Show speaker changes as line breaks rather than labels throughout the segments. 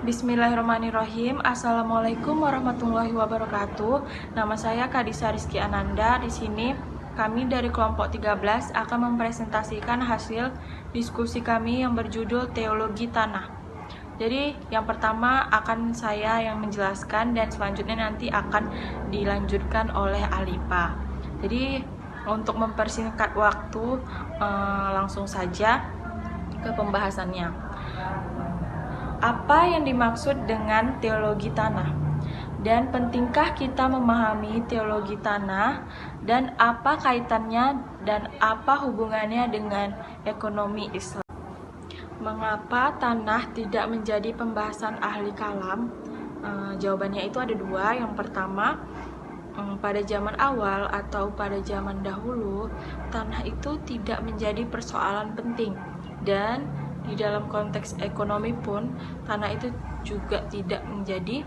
Bismillahirrahmanirrahim. Assalamualaikum warahmatullahi wabarakatuh. Nama saya Kadisa Rizky Ananda. Di sini kami dari kelompok 13 akan mempresentasikan hasil diskusi kami yang berjudul Teologi Tanah. Jadi yang pertama akan saya yang menjelaskan dan selanjutnya nanti akan dilanjutkan oleh Alipa. Jadi untuk mempersingkat waktu langsung saja ke pembahasannya. Apa yang dimaksud dengan teologi tanah? Dan pentingkah kita memahami teologi tanah? Dan apa kaitannya dan apa hubungannya dengan ekonomi Islam? Mengapa tanah tidak menjadi pembahasan ahli kalam? Jawabannya itu ada dua. Yang pertama, pada zaman awal atau pada zaman dahulu, tanah itu tidak menjadi persoalan penting. Dan di dalam konteks ekonomi pun, tanah itu juga tidak menjadi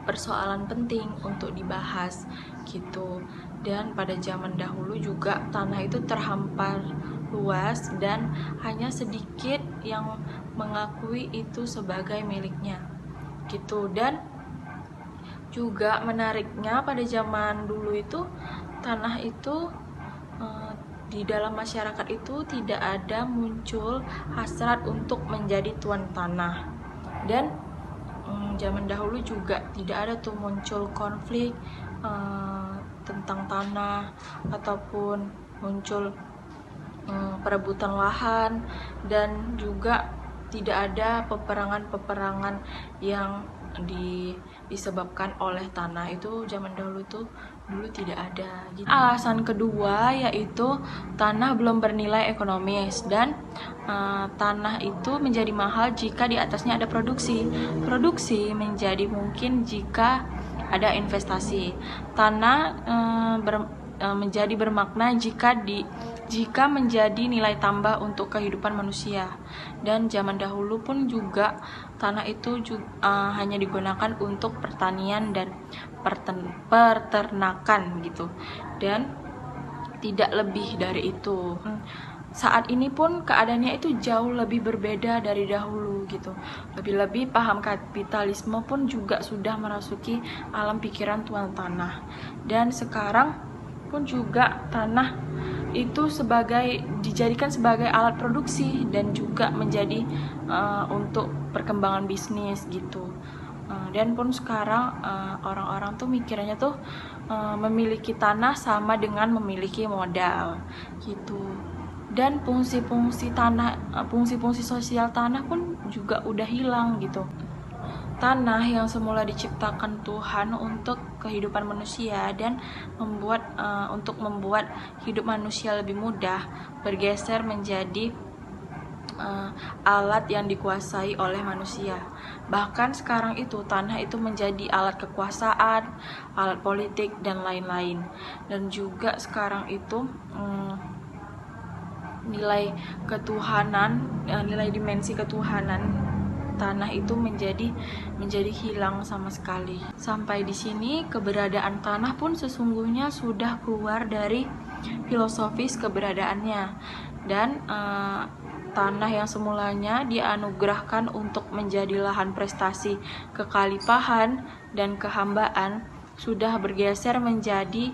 persoalan penting untuk dibahas gitu. Dan pada zaman dahulu juga tanah itu terhampar luas dan hanya sedikit yang mengakui itu sebagai miliknya gitu. Dan juga menariknya pada zaman dulu itu tanah itu di dalam masyarakat itu tidak ada muncul hasrat untuk menjadi tuan tanah. Dan zaman dahulu juga tidak ada tuh muncul konflik tentang tanah ataupun muncul perebutan lahan, dan juga tidak ada peperangan-peperangan yang disebabkan oleh tanah. Itu zaman dahulu tuh dulu tidak ada gitu. Alasan kedua yaitu tanah belum bernilai ekonomis, dan tanah itu menjadi mahal jika di atasnya ada produksi menjadi mungkin jika ada investasi. Tanah menjadi bermakna jika menjadi nilai tambah untuk kehidupan manusia. Dan zaman dahulu pun juga tanah itu hanya digunakan untuk pertanian dan peternakan gitu, dan tidak lebih dari itu. Saat ini pun keadaannya itu jauh lebih berbeda dari dahulu gitu. Lebih-lebih paham kapitalisme pun juga sudah merasuki alam pikiran tuan tanah. Dan sekarang pun juga tanah itu dijadikan sebagai alat produksi dan juga menjadi untuk perkembangan bisnis gitu. Dan pun sekarang orang-orang tuh mikirnya tuh memiliki tanah sama dengan memiliki modal gitu. Dan fungsi-fungsi sosial tanah pun juga udah hilang gitu. Tanah yang semula diciptakan Tuhan untuk kehidupan manusia dan untuk membuat hidup manusia lebih mudah, bergeser menjadi alat yang dikuasai oleh manusia. Bahkan sekarang itu tanah itu menjadi alat kekuasaan, alat politik, dan lain-lain. Dan juga sekarang itu nilai ketuhanan, nilai dimensi ketuhanan tanah itu menjadi hilang sama sekali. Sampai di sini keberadaan tanah pun sesungguhnya sudah keluar dari filosofis keberadaannya. Dan tanah yang semulanya dianugerahkan untuk menjadi lahan prestasi kekhalifahan dan kehambaan sudah bergeser menjadi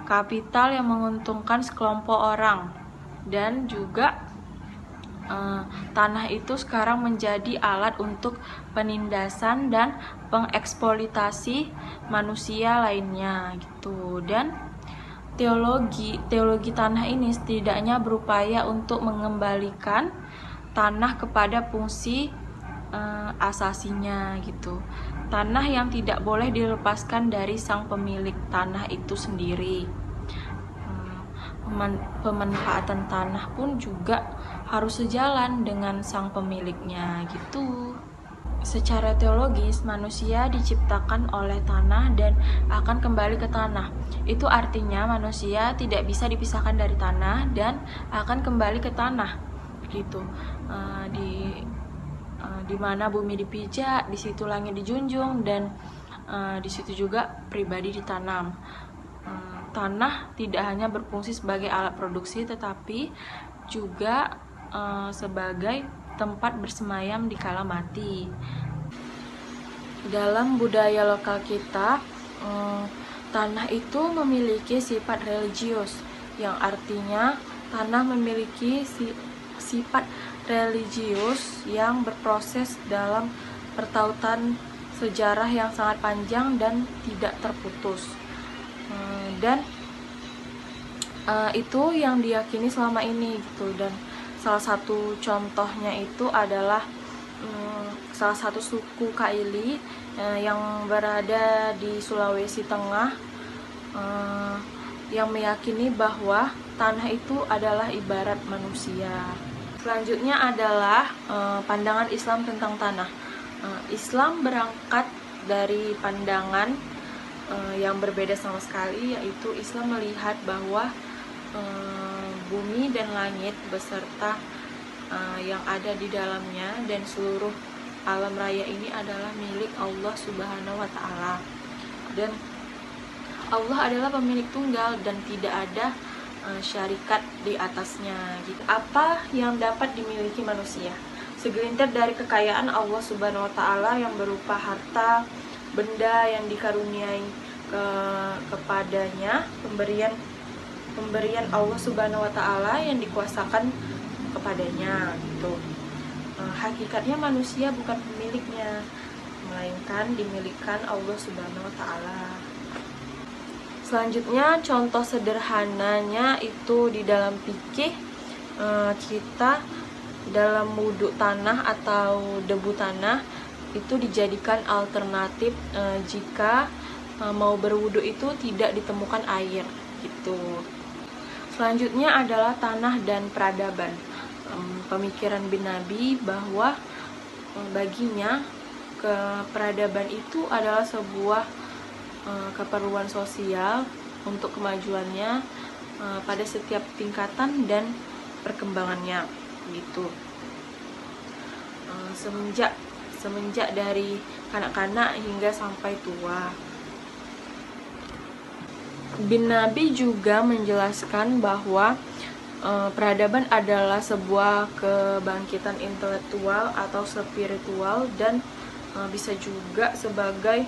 kapital yang menguntungkan sekelompok orang. Dan juga tanah itu sekarang menjadi alat untuk penindasan dan pengeksploitasi manusia lainnya gitu. Dan teologi tanah ini setidaknya berupaya untuk mengembalikan tanah kepada fungsi asasinya gitu. Tanah yang tidak boleh dilepaskan dari sang pemilik tanah itu sendiri. Pemanfaatan tanah pun juga harus sejalan dengan sang pemiliknya gitu. Secara teologis, manusia diciptakan oleh tanah dan akan kembali ke tanah. Itu artinya manusia tidak bisa dipisahkan dari tanah dan akan kembali ke tanah gitu. Di mana bumi dipijak, di situ langit dijunjung, dan di situ juga pribadi ditanam. Tanah tidak hanya berfungsi sebagai alat produksi, tetapi juga sebagai tempat bersemayam di kala mati. Dalam budaya lokal kita, tanah itu memiliki sifat religius, yang artinya tanah memiliki sifat religius yang berproses dalam pertautan sejarah yang sangat panjang dan tidak terputus. Dan itu yang diyakini selama ini gitu. Dan salah satu contohnya itu adalah salah satu suku Kaili yang berada di Sulawesi Tengah, yang meyakini bahwa tanah itu adalah ibarat manusia. Selanjutnya adalah pandangan Islam tentang tanah. Islam berangkat dari pandangan yang berbeda sama sekali, yaitu Islam melihat bahwa bumi dan langit beserta yang ada di dalamnya dan seluruh alam raya ini adalah milik Allah Subhanahu wa Ta'ala, dan Allah adalah pemilik tunggal dan tidak ada syarikat di atasnya gitu. Apa yang dapat dimiliki manusia? Segelintir dari kekayaan Allah Subhanahu wa Ta'ala yang berupa harta, benda yang dikaruniai kepadanya, pemberian Allah Subhanahu wa Ta'ala yang dikuasakan kepadanya gitu. Hakikatnya manusia bukan pemiliknya, melainkan dimilikan Allah Subhanahu wa Ta'ala. Selanjutnya, contoh sederhananya itu di dalam fikih, kita dalam wudhu tanah atau debu tanah itu dijadikan alternatif jika mau berwudhu itu tidak ditemukan air gitu. Selanjutnya adalah tanah dan peradaban. Pemikiran bin Nabi bahwa baginya peradaban itu adalah sebuah keperluan sosial untuk kemajuannya pada setiap tingkatan dan perkembangannya gitu. Semenjak dari kanak-kanak hingga sampai tua. Bin Nabi juga menjelaskan bahwa peradaban adalah sebuah kebangkitan intelektual atau spiritual dan bisa juga sebagai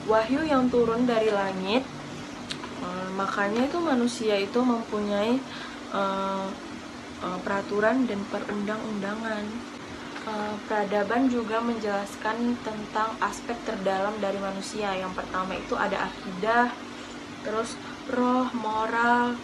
wahyu yang turun dari langit. Makanya itu manusia itu mempunyai peraturan dan perundang-undangan. Peradaban juga menjelaskan tentang aspek terdalam dari manusia. Yang pertama itu ada akidah, terus roh, moral,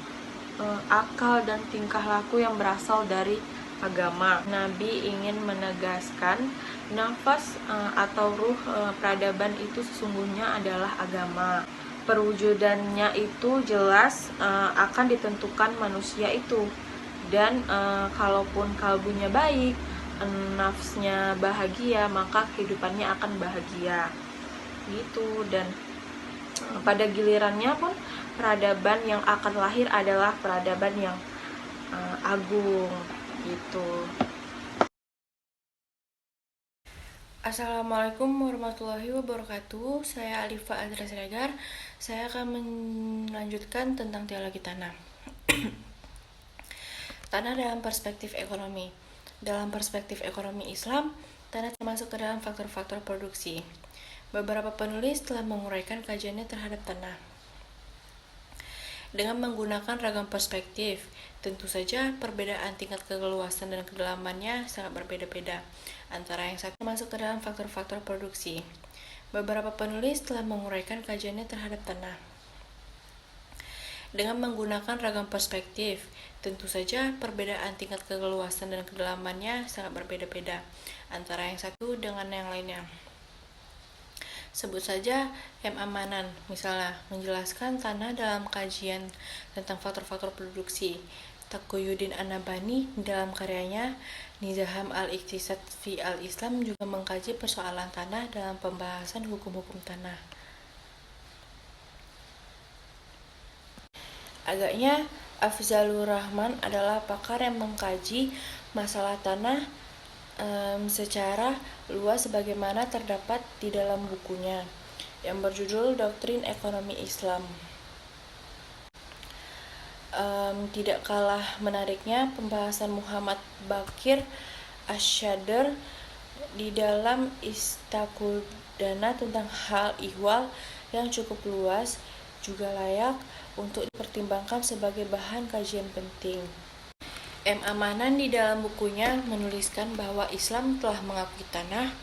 akal dan tingkah laku yang berasal dari agama. Nabi ingin menegaskan nafas atau ruh peradaban itu sesungguhnya adalah agama. Perwujudannya itu jelas akan ditentukan manusia itu, dan kalaupun kalbunya baik, nafsnya bahagia, maka kehidupannya akan bahagia gitu. Dan pada gilirannya pun peradaban yang akan lahir adalah peradaban yang agung gitu. Assalamualaikum warahmatullahi wabarakatuh. Saya Alifa Adra Siregar. Saya akan melanjutkan tentang teologi tanah. Tanah dalam perspektif ekonomi. Dalam perspektif ekonomi Islam, tanah termasuk ke dalam faktor-faktor produksi. Beberapa penulis telah menguraikan kajiannya terhadap tanah dengan menggunakan ragam perspektif. Tentu saja perbedaan tingkat keluasan dan kedalamannya sangat berbeda-beda antara yang satu masuk ke dalam faktor-faktor produksi. Beberapa penulis telah menguraikan kajiannya terhadap tanah dengan menggunakan ragam perspektif. Tentu saja perbedaan tingkat keluasan dan kedalamannya sangat berbeda-beda antara yang satu dengan yang lainnya. Sebut saja M. Amanan, misalnya, menjelaskan tanah dalam kajian tentang faktor-faktor produksi. Taqiyuddin An-Nabhani dalam karyanya Nizam al-Iqtisad fi al-Islam juga mengkaji persoalan tanah dalam pembahasan hukum-hukum tanah. Agaknya Afzalur Rahman adalah pakar yang mengkaji masalah tanah secara luas sebagaimana terdapat di dalam bukunya yang berjudul Doktrin Ekonomi Islam. Tidak kalah menariknya pembahasan Muhammad Baqir Asyadr di dalam Istakuldana tentang hal ihwal yang cukup luas juga layak untuk dipertimbangkan sebagai bahan kajian penting. M. Amanan di dalam bukunya menuliskan bahwa Islam telah mengakui tanah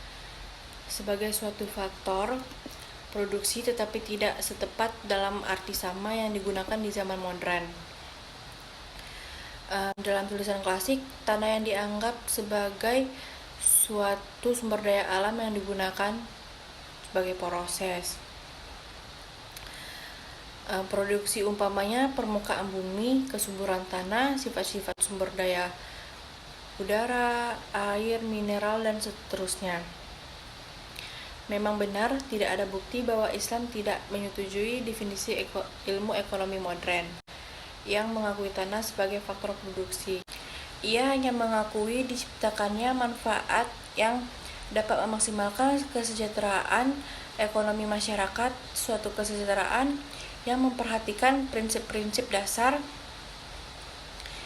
sebagai suatu faktor produksi tetapi tidak setepat dalam arti sama yang digunakan di zaman modern. Dalam tulisan klasik, tanah yang dianggap sebagai suatu sumber daya alam yang digunakan sebagai proses produksi, umpamanya permukaan bumi, kesuburan tanah, sifat-sifat sumber daya udara, air, mineral, dan seterusnya. Memang benar, tidak ada bukti bahwa Islam tidak menyetujui definisi ilmu ekonomi modern yang mengakui tanah sebagai faktor produksi. Ia hanya mengakui diciptakannya manfaat yang dapat memaksimalkan kesejahteraan ekonomi masyarakat, suatu kesejahteraan yang memperhatikan prinsip-prinsip dasar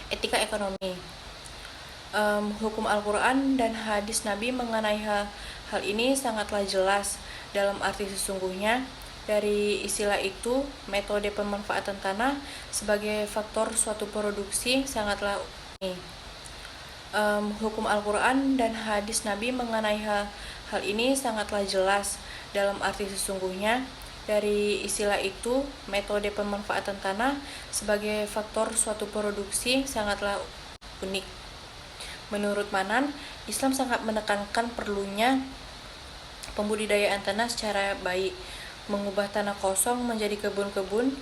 etika ekonomi. Hukum Al-Quran dan hadis Nabi mengenai hal ini sangatlah jelas. Dalam arti sesungguhnya dari istilah itu, metode pemanfaatan tanah sebagai faktor suatu produksi sangatlah umum. Hukum Al-Quran dan hadis Nabi mengenai hal ini sangatlah jelas. Dalam arti sesungguhnya dari istilah itu, metode pemanfaatan tanah sebagai faktor suatu produksi sangatlah unik. Menurut Manan, Islam sangat menekankan perlunya pembudidayaan tanah secara baik, mengubah tanah kosong menjadi kebun-kebun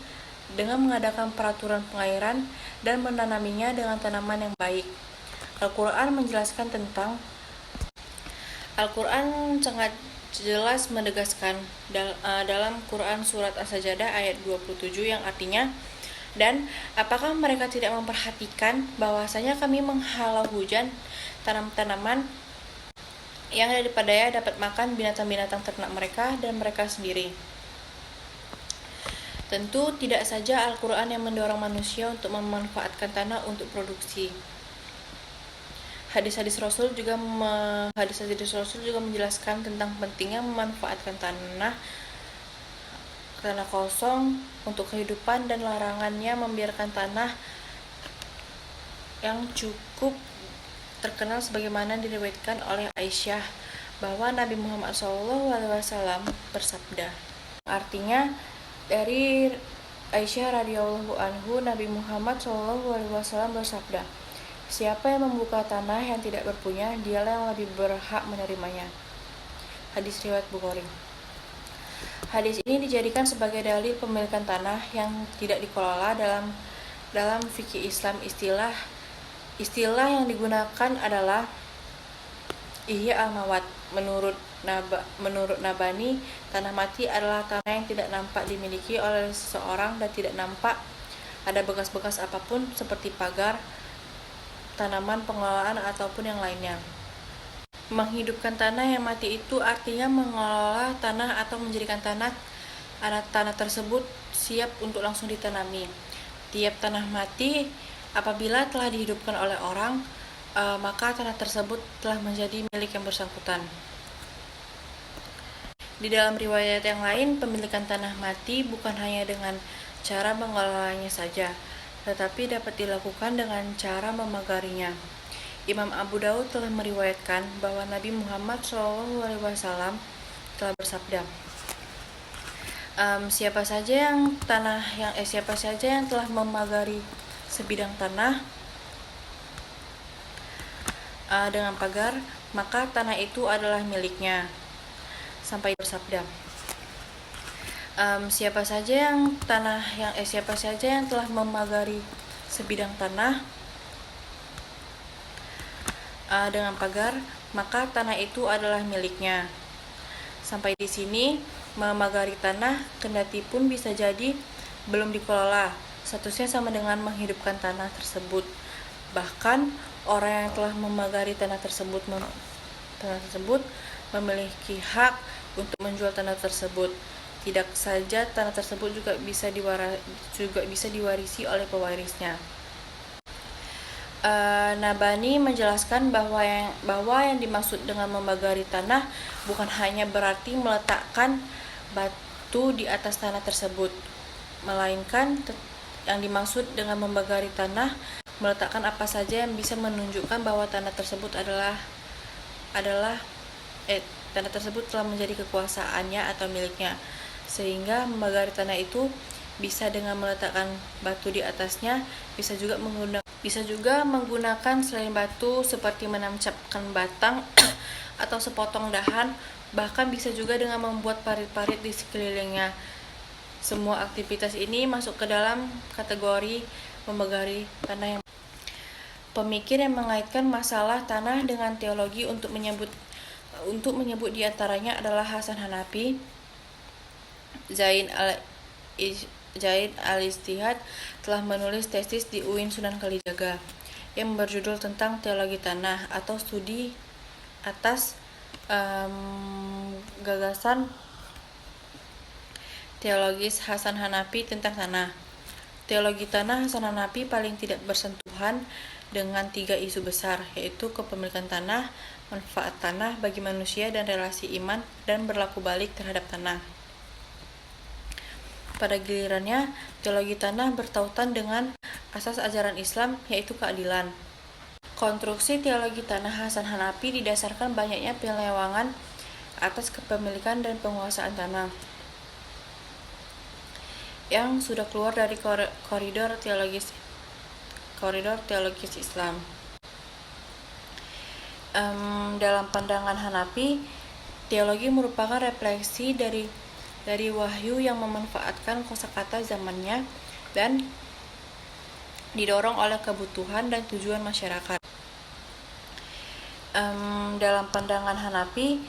dengan mengadakan peraturan pengairan dan menanaminya dengan tanaman yang baik. Al-Quran menjelaskan tentang Al-Quran sangat jelas menegaskan dalam Quran surat As-Sajdah ayat 27 yang artinya, dan apakah mereka tidak memperhatikan bahwasanya kami menghalau hujan tanaman yang daripadanya dapat makan binatang-binatang ternak mereka dan mereka sendiri. Tentu tidak saja Al-Quran yang mendorong manusia untuk memanfaatkan tanah untuk produksi. Hadis-hadis Rasul juga menjelaskan tentang pentingnya memanfaatkan tanah kosong untuk kehidupan dan larangannya membiarkan tanah yang cukup terkenal sebagaimana diriwayatkan oleh Aisyah bahwa Nabi Muhammad SAW bersabda. Artinya dari Aisyah radhiyallahu anhu, Nabi Muhammad SAW bersabda, siapa yang membuka tanah yang tidak berpunya, dialah yang lebih berhak menerimanya. Hadis riwayat Bukhari. Hadis ini dijadikan sebagai dalil pemilikan tanah yang tidak dikelola dalam fikih Islam. Istilah yang digunakan adalah ihya al-mawat. Menurut Nabani, tanah mati adalah tanah yang tidak nampak dimiliki oleh seseorang dan tidak nampak ada bekas-bekas apapun seperti pagar, tanaman, pengelolaan, ataupun yang lainnya. Menghidupkan tanah yang mati itu artinya mengelola tanah atau menjadikan tanah tersebut siap untuk langsung ditanami. Tiap tanah mati apabila telah dihidupkan oleh orang, maka tanah tersebut telah menjadi milik yang bersangkutan. Di dalam riwayat yang lain, pemilikan tanah mati bukan hanya dengan cara mengelolanya saja, tetapi dapat dilakukan dengan cara memagarinya. Imam Abu Daud telah meriwayatkan bahwa Nabi Muhammad SAW telah bersabda, siapa saja yang telah memagari sebidang tanah dengan pagar, maka tanah itu adalah miliknya. Sampai bersabda, siapa saja yang telah memagari sebidang tanah dengan pagar, maka tanah itu adalah miliknya. Sampai di sini, memagari tanah kendati pun bisa jadi belum dikelola, statusnya sama dengan menghidupkan tanah tersebut. Bahkan orang yang telah memagari tanah tersebut memiliki hak untuk menjual tanah tersebut. Tidak saja tanah tersebut juga bisa diwarisi oleh pewarisnya. Nabhani menjelaskan bahwa yang dimaksud dengan membagari tanah bukan hanya berarti meletakkan batu di atas tanah tersebut, melainkan yang dimaksud dengan membagari tanah meletakkan apa saja yang bisa menunjukkan bahwa tanah tersebut tanah tersebut telah menjadi kekuasaannya atau miliknya, sehingga membagari tanah itu bisa dengan meletakkan batu di atasnya, bisa juga menggunakan selain batu seperti menancapkan batang atau sepotong dahan, bahkan bisa juga dengan membuat parit-parit di sekelilingnya. Semua aktivitas ini masuk ke dalam kategori membagari tanah. Pemikir yang mengaitkan masalah tanah dengan teologi untuk menyebut diantaranya adalah Hasan Hanafi, Zaid al-Ijtihad telah menulis tesis di UIN Sunan Kalijaga yang berjudul tentang teologi tanah atau studi atas gagasan teologis Hasan Hanafi tentang tanah. Teologi tanah Hasan Hanafi paling tidak bersentuhan dengan 3 isu besar, yaitu kepemilikan tanah, manfaat tanah bagi manusia, dan relasi iman dan berlaku balik terhadap tanah. Pada gilirannya, teologi tanah bertautan dengan asas ajaran Islam, yaitu keadilan. Konstruksi teologi tanah Hasan Hanafi didasarkan banyaknya penyelewangan atas kepemilikan dan penguasaan tanah yang sudah keluar dari koridor teologis Islam. Dalam pandangan Hanafi, teologi merupakan refleksi dari wahyu yang memanfaatkan kosakata zamannya dan didorong oleh kebutuhan dan tujuan masyarakat. Dalam pandangan Hanafi,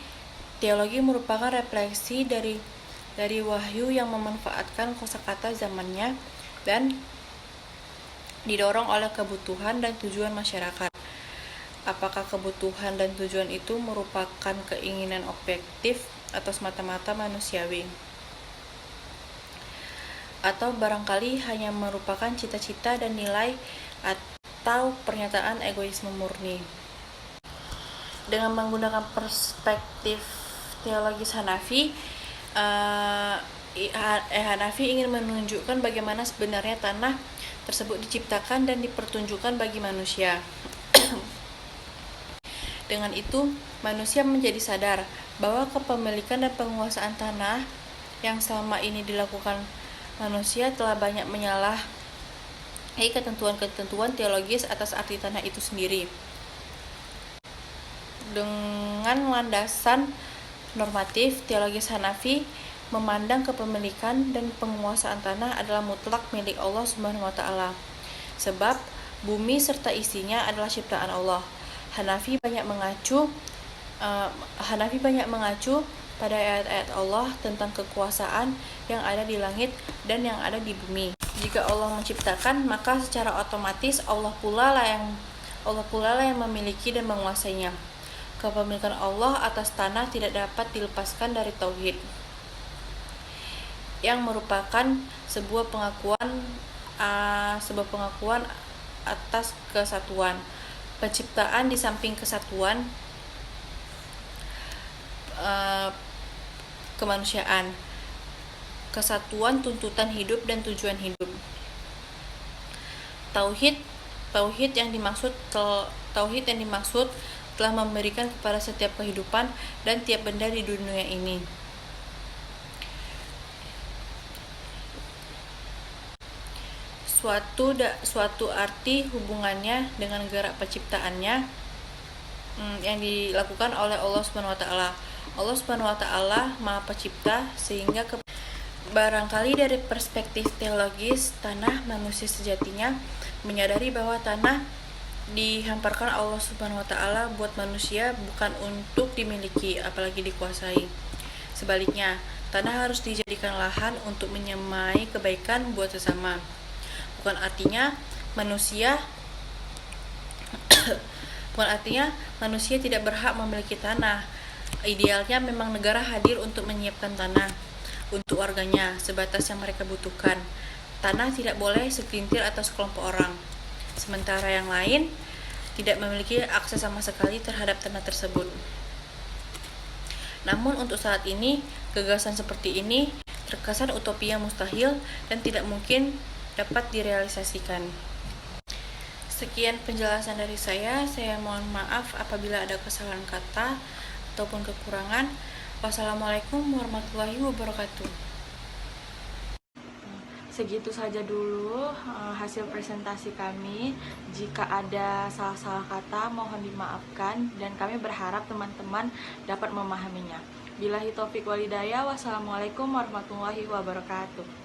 teologi merupakan refleksi dari wahyu yang memanfaatkan kosakata zamannya dan didorong oleh kebutuhan dan tujuan masyarakat. Apakah kebutuhan dan tujuan itu merupakan keinginan objektif atau semata-mata manusiawi? Atau barangkali hanya merupakan cita-cita dan nilai atau pernyataan egoisme murni? Dengan menggunakan perspektif teologis Hanafi, Hanafi ingin menunjukkan bagaimana sebenarnya tanah tersebut diciptakan dan dipertunjukkan bagi manusia. Dengan itu, manusia menjadi sadar bahwa kepemilikan dan penguasaan tanah yang selama ini dilakukan manusia telah banyak menyalahi ketentuan-ketentuan teologis atas arti tanah itu sendiri. Dengan landasan normatif, teologis Hanafi memandang kepemilikan dan penguasaan tanah adalah mutlak milik Allah Subhanahu wa taala. Sebab bumi serta isinya adalah ciptaan Allah. Hanafi banyak mengacu pada ayat-ayat Allah tentang kekuasaan yang ada di langit dan yang ada di bumi. Jika Allah menciptakan, maka secara otomatis Allah pula lah yang memiliki dan menguasainya. Kepemilikan Allah atas tanah tidak dapat dilepaskan dari tauhid, yang merupakan sebuah pengakuan atas kesatuan penciptaan di samping kesatuan kemanusiaan, kesatuan tuntutan hidup dan tujuan hidup. Tauhid yang dimaksud telah memberikan kepada setiap kehidupan dan tiap benda di dunia ini. Suatu arti hubungannya dengan gerak penciptaannya yang dilakukan oleh Allah Subhanahu wa taala. Allah Subhanahu wa taala Maha Pencipta, sehingga barangkali dari perspektif teologis tanah, manusia sejatinya menyadari bahwa tanah dihamparkan Allah Subhanahu wa taala buat manusia, bukan untuk dimiliki apalagi dikuasai. Sebaliknya, tanah harus dijadikan lahan untuk menyemai kebaikan buat sesama. Bukan artinya manusia tidak berhak memiliki tanah. Idealnya memang negara hadir untuk menyiapkan tanah untuk warganya sebatas yang mereka butuhkan. Tanah tidak boleh segelintir atau sekelompok orang.
sementara yang lain tidak memiliki akses sama sekali terhadap tanah tersebut. Namun untuk saat ini, gagasan seperti ini terkesan utopia mustahil dan tidak mungkin dapat direalisasikan. Sekian penjelasan dari saya mohon maaf apabila ada kesalahan kata ataupun kekurangan. Wassalamualaikum warahmatullahi wabarakatuh.
Segitu saja dulu hasil presentasi kami. Jika ada salah-salah kata mohon dimaafkan dan kami berharap teman-teman dapat memahaminya. Billahi taufik walhidayah. Wassalamualaikum warahmatullahi wabarakatuh.